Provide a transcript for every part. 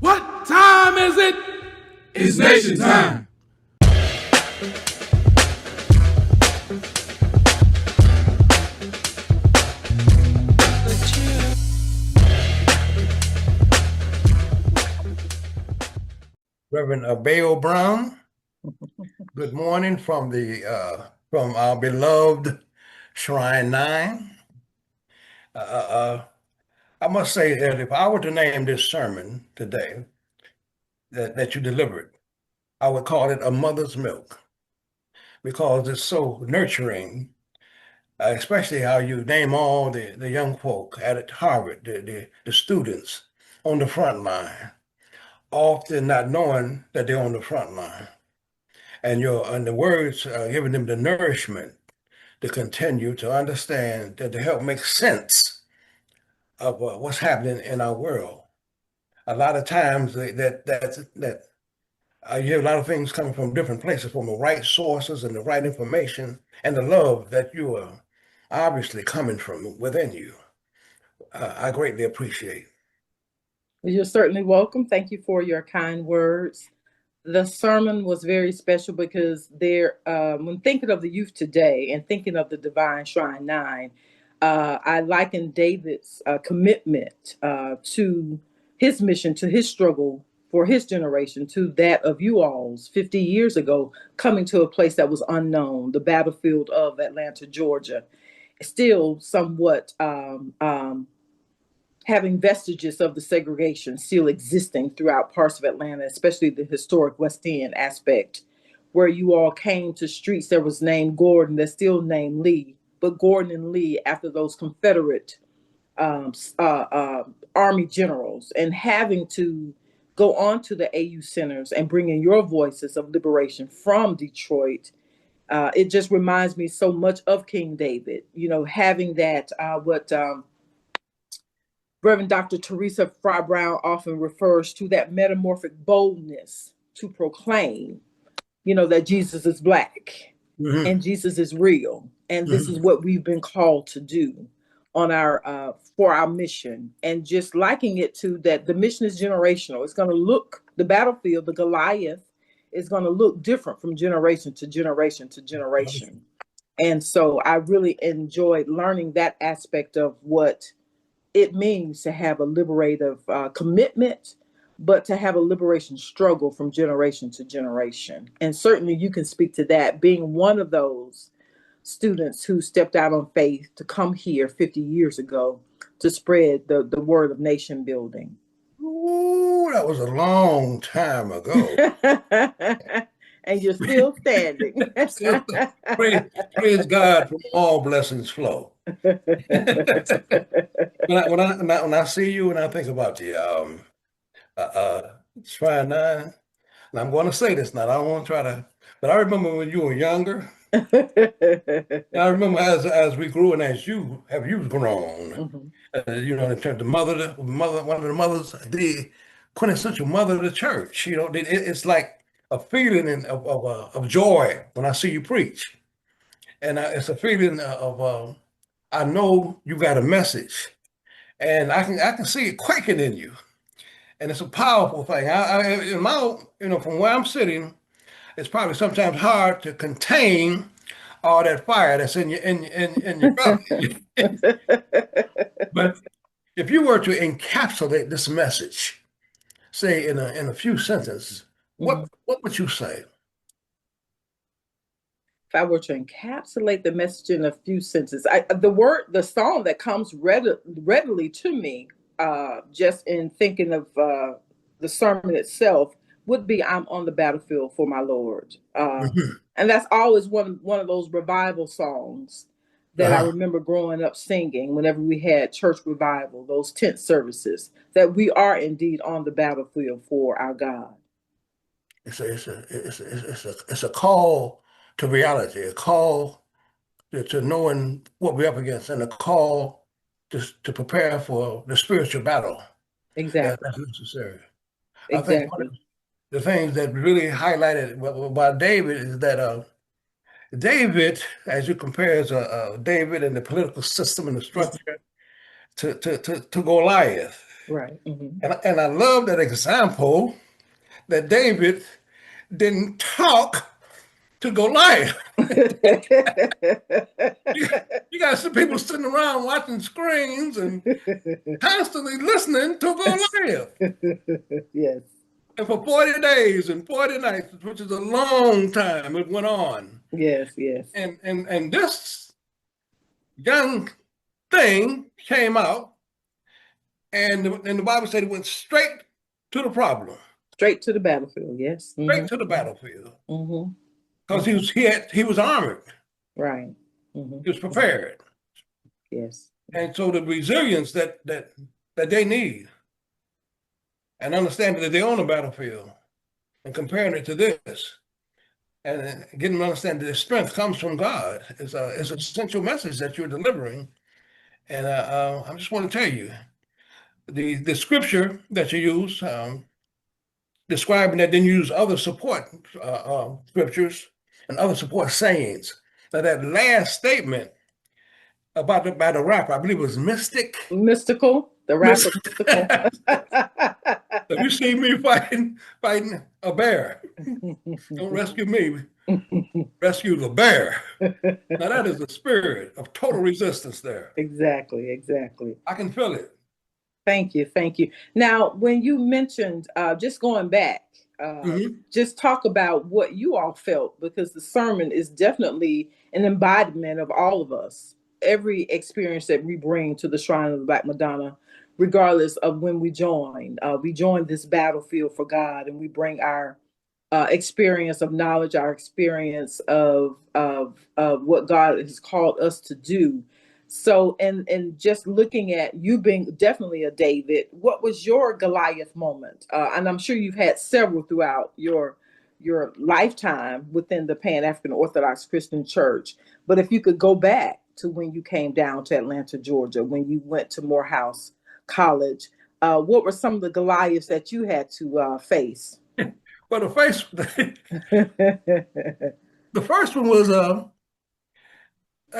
What time is it? It's nation time. Reverend Abeo Brown, good morning from our beloved Shrine 9. Uh, uh, I must say that if I were to name this sermon today that you delivered, I would call it a mother's milk because it's so nurturing, especially how you name all the young folk at Harvard, the students on the front line, often not knowing that they're on the front line. And the words giving them the nourishment to continue to understand and to help make sense of what's happening in our world. A lot of times you hear a lot of things coming from different places, from the right sources and the right information and the love that you are obviously coming from within you. I greatly appreciate. You're certainly welcome. Thank you for your kind words. The sermon was very special because when thinking of the youth today and thinking of the Divine Shrine 9, I liken David's commitment to his mission, to his struggle for his generation, to that of you all's 50 years ago, coming to a place that was unknown, the battlefield of Atlanta, Georgia, still somewhat having vestiges of the segregation still existing throughout parts of Atlanta, especially the historic West End aspect, where you all came to streets that was named Gordon, that's still named Lee, but Gordon and Lee after those Confederate Army generals, and having to go on to the AU centers and bring in your voices of liberation from Detroit. It just reminds me so much of King David, having that, what Reverend Dr. Teresa Fry Brown often refers to, that metamorphic boldness to proclaim, that Jesus is Black and Jesus is real. And this is what we've been called to do on for our mission. And just liking it to that the mission is generational. It's going to look, the battlefield, the Goliath, is going to look different from generation to generation to generation. And so I really enjoyed learning that aspect of what it means to have a liberative commitment, but to have a liberation struggle from generation to generation. And certainly you can speak to that, being one of those students who stepped out on faith to come here 50 years ago to spread the word of nation building. Ooh, that was a long time ago. And you're still standing. Praise God from all blessings flow. When I see you and I think about the Shrine 9, and I'm going to say this now, I don't want to try to, but I remember when you were younger. I remember as we grew and as you've grown, in terms of one of the mothers, the quintessential mother of the church. It's like a feeling of joy when I see you preach, and it's a feeling of I know you got a message, and I can see it quaking in you, and it's a powerful thing. In my from where I'm sitting, it's probably sometimes hard to contain all that fire that's in your belly. But if you were to encapsulate this message, say in a few sentences, what would you say? If I were to encapsulate the message in a few sentences, the song that comes readily to me, just in thinking of the sermon itself, would be "I'm on the battlefield for my Lord," and that's always one of those revival songs that I remember growing up singing whenever we had church revival, those tent services. That we are indeed on the battlefield for our God. It's a call to reality, a call to knowing what we're up against, and a call to prepare for the spiritual battle that's necessary. I think one of the things that really highlighted by David is that David, as you compare David and the political system and the structure to Goliath, Right. And I love that example that David didn't talk to Goliath. You, you got some people sitting around watching screens and constantly listening to Goliath. Yes. And for 40 days and 40 nights, which is a long time, it went on. Yes. Yes. And this young thing came out, and the Bible said it went straight to the problem, Straight to the battlefield. Yes. straight to the battlefield, Mm-hmm. because he was armored, Right. he was prepared, Yes. and so the resilience that they need, and understanding that they're on the battlefield, and comparing it to this, and getting to understand that the strength comes from God is an essential message that you're delivering. And I just want to tell you, the scripture that you use, describing that, then use other support scriptures and other support sayings. Now that last statement about by the rapper, I believe it was Mystical. The rapper Mystical. If you see me fighting a bear, don't rescue me, rescue the bear. Now that is the spirit of total resistance there. Exactly. Exactly. I can feel it. Thank you. Thank you. Now, when you mentioned just going back, just talk about what you all felt, because the sermon is definitely an embodiment of all of us. Every experience that we bring to the Shrine of the Black Madonna, regardless of when we join this battlefield for God, and we bring our experience of knowledge, our experience of what God has called us to do. So, and just looking at you being definitely a David, what was your Goliath moment? And I'm sure you've had several throughout your lifetime within the Pan African Orthodox Christian Church. But if you could go back to when you came down to Atlanta, Georgia, when you went to Morehouse College, what were some of the Goliaths that you had to face? Well, the first one was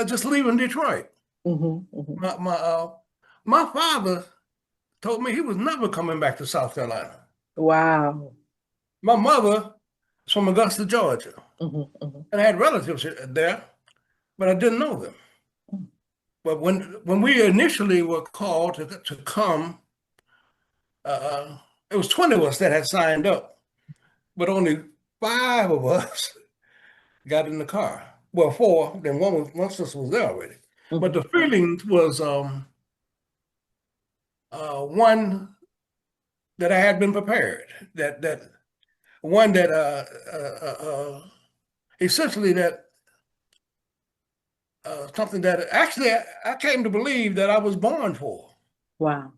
just leaving Detroit. My father told me he was never coming back to South Carolina. Wow. My mother is from Augusta, Georgia, and I had relatives there, but I didn't know them. But when we initially were called to come, it was 20 of us that had signed up, but only 5 of us got in the car. Well, 4, then one sister was there already. But the feeling was one that I had been prepared. That one that essentially that something that actually I came to believe that I was born for. Wow.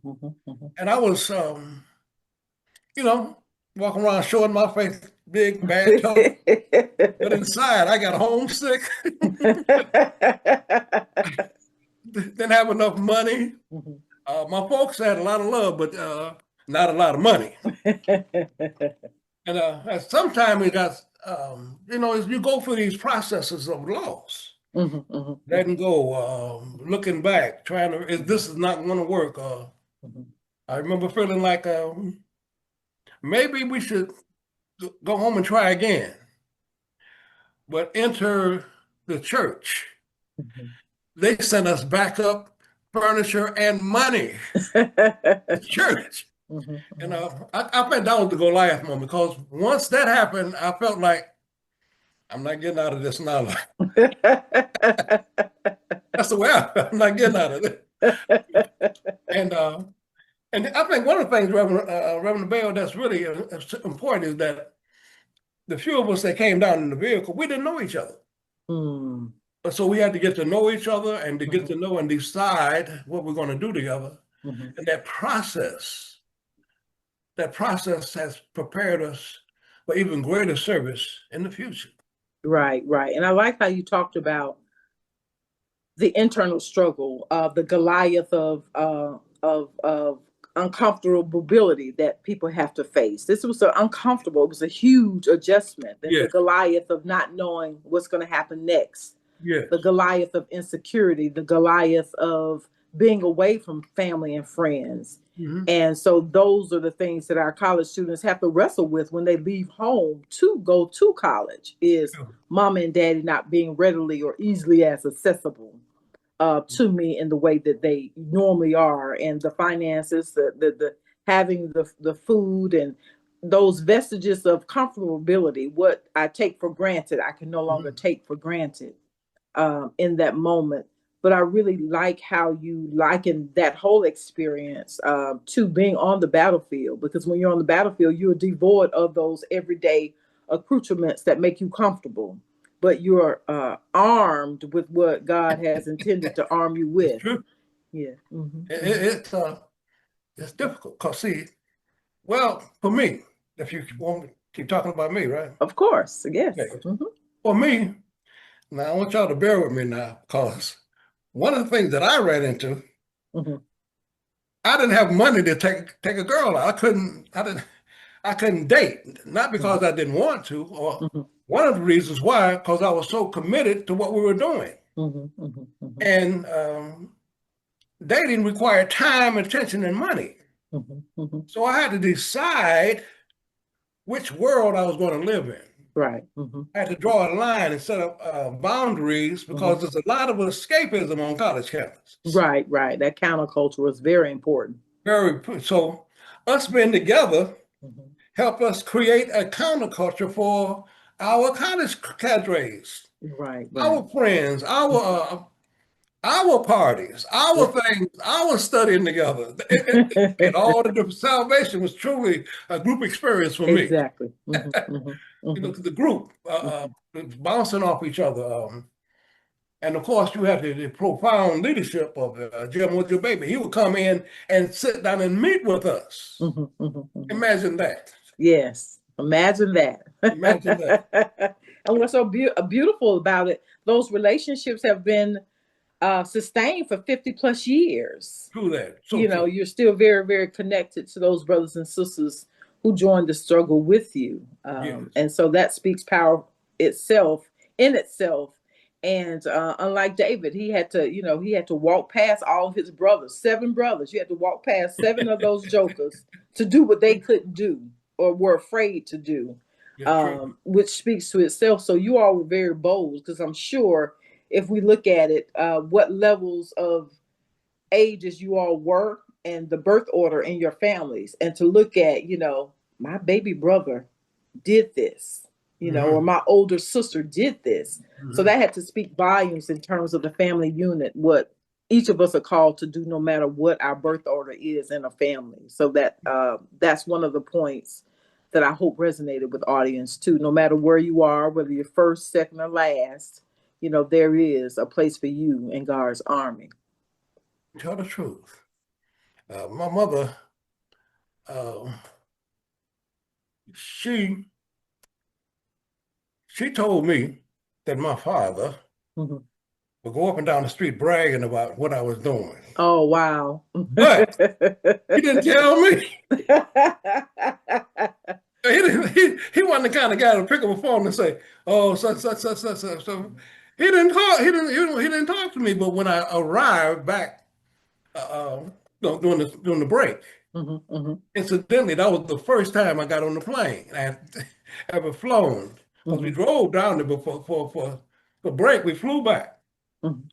And I was, walking around showing my face, big bad toe, but inside I got homesick. Didn't have enough money. My folks had a lot of love, but not a lot of money. And sometimes it got, as you go through these processes of loss, letting go, looking back, trying to, this is not going to work. I remember feeling like maybe we should go home and try again. But enter the church. They sent us back up furniture and money. The church. And I think that was the Goliath moment, because once that happened, I felt like I'm not getting out of this now. That's the way I felt. I'm not getting out of it. And I think one of the things, Reverend Bell, that's really important is that the few of us that came down in the vehicle, we didn't know each other. So we had to get to know each other and to get to know and decide what we're going to do together. And that process has prepared us for even greater service in the future. Right. And I like how you talked about the internal struggle, the Goliath of uncomfortability that people have to face. This was uncomfortable. It was a huge adjustment. Yes. The Goliath of not knowing what's going to happen next. Yes. The Goliath of insecurity, the Goliath of being away from family and friends. Mm-hmm. And so those are the things that our college students have to wrestle with when they leave home to go to college, is mama and daddy not being readily or easily as accessible to me in the way that they normally are, and the finances, the having the food and those vestiges of comfortability, what I take for granted, I can no longer take for granted in that moment. But I really like how you liken that whole experience to being on the battlefield, because when you're on the battlefield, you're devoid of those everyday accoutrements that make you comfortable, but you're armed with what God has intended to arm you with. It's true. Yeah. It's difficult because, see, well, for me, if you want to keep talking about me, right? Of course, yes. Okay. For me, now I want y'all to bear with me now, because one of the things that I ran into, I didn't have money to take a girl out. I couldn't date, not because I didn't want to, or one of the reasons why, because I was so committed to what we were doing. And dating required time, attention, and money. So I had to decide which world I was going to live in. Right. I had to draw a line and set up boundaries, because there's a lot of escapism on college campus. Right. That counterculture was very important. So us being together helped us create a counterculture for our college cadres, our friends, our parties, our things, our studying together. And all the salvation was truly a group experience for me. Exactly. The group bouncing off each other. And of course, you have the profound leadership of Jim with your baby. He would come in and sit down and meet with us. Imagine that. Yes, imagine that. Imagine that. And what's so beautiful about it, those relationships have been sustained for 50 plus years. True that. So you're still very, very connected to those brothers and sisters who joined the struggle with you. Yes. And so that speaks power itself. And unlike David, he had to walk past all of his brothers, 7 brothers. You had to walk past 7 of those jokers to do what they couldn't do or were afraid to do, which speaks to itself. So you all were very bold, because I'm sure if we look at it, what levels of ages you all were and the birth order in your families, and to look at, my baby brother did this, or my older sister did this. So that had to speak volumes in terms of the family unit, what each of us are called to do, no matter what our birth order is in a family. So that's one of the points that I hope resonated with audience too. No matter where you are, whether you're first, second, or last, there is a place for you in God's army. Tell the truth. My mother, she told me that my father would go up and down the street bragging about what I was doing. Oh, wow. But he didn't tell me. He wasn't the kind of guy to pick up a phone and say, "Oh, such." So he didn't talk to me. But when I arrived back, during the break, incidentally, that was the first time I got on the plane I had ever flown. Because we drove down there before for break, we flew back. And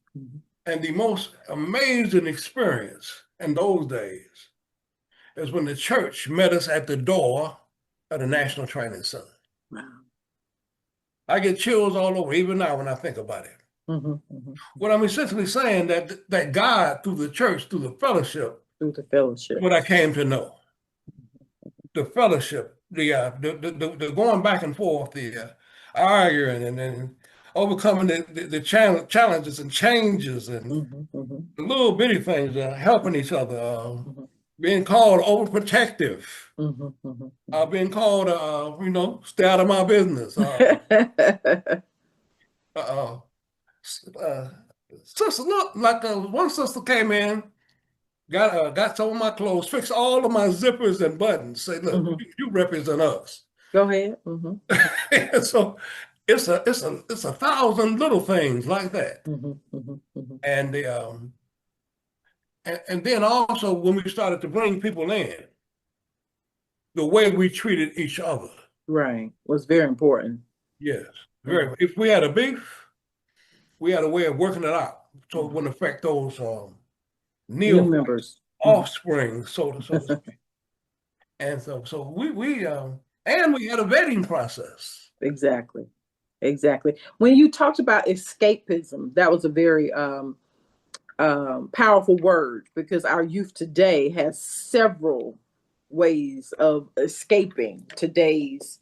the most amazing experience in those days is when the church met us at the door of the National Training Center. Wow. I get chills all over, even now when I think about it. What I'm essentially saying, that God, through the church, through the fellowship, what I came to know. The fellowship, the going back and forth, the arguing, and then overcoming the challenges and changes, and the little bitty things, helping each other, being called overprotective, being called, stay out of my business. Sister, look, like one sister came in, got some of my clothes, fixed all of my zippers and buttons. Say, look, you represent us. Go ahead. So it's a 1,000 little things like that. And And then also when we started to bring people in, the way we treated each other. Right. Was very important. Yes. Very. If we had a beef, we had a way of working it out so it wouldn't affect those New members. offspring, so to speak. And so we and we had a vetting process. Exactly. Exactly. When you talked about escapism, that was a very powerful word, because our youth today has several ways of escaping today's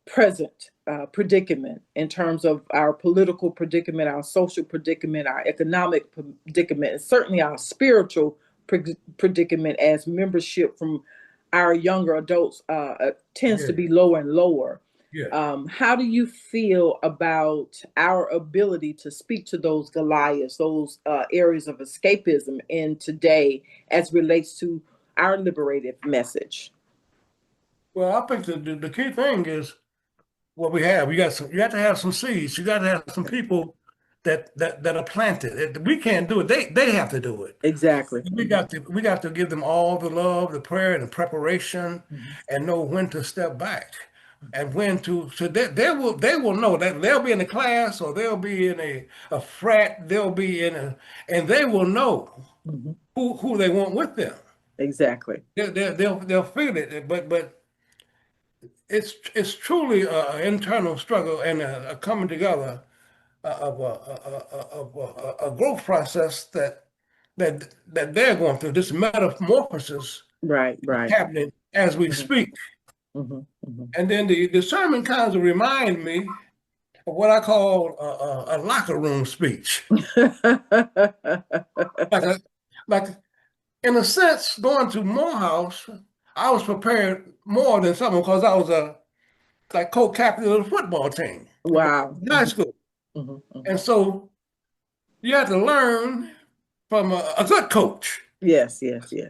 present predicament, in terms of our political predicament, our social predicament, our economic predicament, and certainly our spiritual predicament, as membership from our younger adults tends to be lower and lower. Yeah. How do you feel about our ability to speak to those Goliaths, those areas of escapism in today, as relates to our liberated message? Well, I think the key thing is what we have. You have to have some seeds. You got to have some people that are planted. We can't do it. They have to do it. Exactly. We got to give them all the love, the prayer, and the preparation, and know when to step back, and when to. So they will know that they'll be in a class, or they'll be in a frat, they'll be in a, and they will know who they want with them. Exactly. They'll feel it, but it's truly an internal struggle and a coming together of a growth process that they're going through. This metamorphosis Right. happening as we speak. And then the sermon kind of remind me of what I call a locker room speech. like in a sense, going to Morehouse, I was prepared more than someone, because I was like co-captain of the football team. Wow. In high school. And so you had to learn from a good coach. Yes.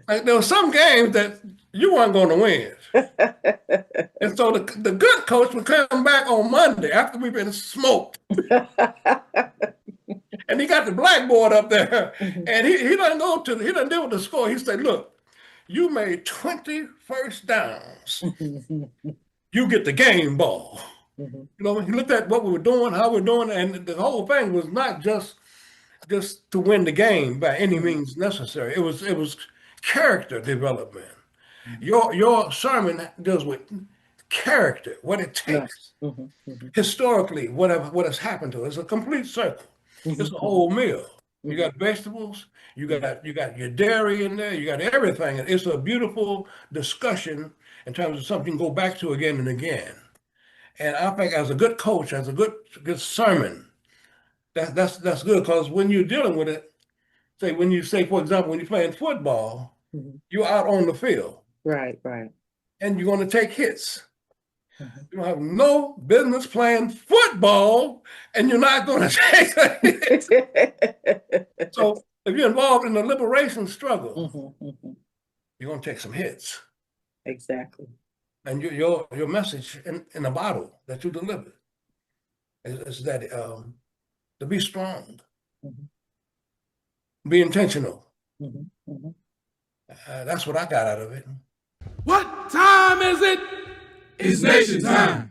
Like, there were some games that you weren't going to win. And so the good coach would come back on Monday after we've been smoked. And he got the blackboard up there. And he doesn't deal with the score. He said, look, you made 20 first downs. You get the game ball. You know, he looked at what we were doing, how we were doing, and the whole thing was not just to win the game by any means necessary. It was character development. Your sermon deals with character, what it takes. Historically, what has happened to us. It's a complete circle. It's a whole meal. You got vegetables, you got your dairy in there, you got everything. It's a beautiful discussion in terms of something you can go back to again and again. And I think as a good coach, as a good sermon, that's good, because when you're dealing with it, for example, when you're playing football, you're out on the field. Right. And you're going to take hits. You don't have no business playing football, and you're not going to take a hit. So if you're involved in the liberation struggle, you're going to take some hits. Exactly. And your message in a bottle that you deliver is that to be strong, be intentional. That's what I got out of it. What time is it? It's nation time.